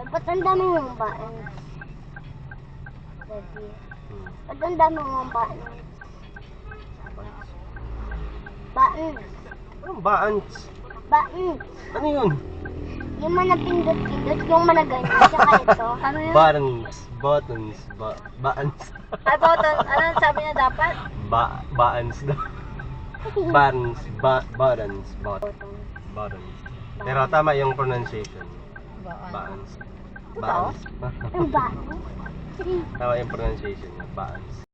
Ba't ang dami mong baan? Daddy. Ba't ang dami mong baan? Baan. Anong baans? Baan. Ano yun? Yung manapindot-pindot, yung managanyan. Tsaka ito. Ano yun? Buttons. Buttons. Baans. Ay, button. Ano sabi niya dapat? Baans daw. Buttons. Buttons. Buttons. Pero tama yung pronunciation. Baans. Baans. Ang baan? Tama yung pronunciation niya. Baans.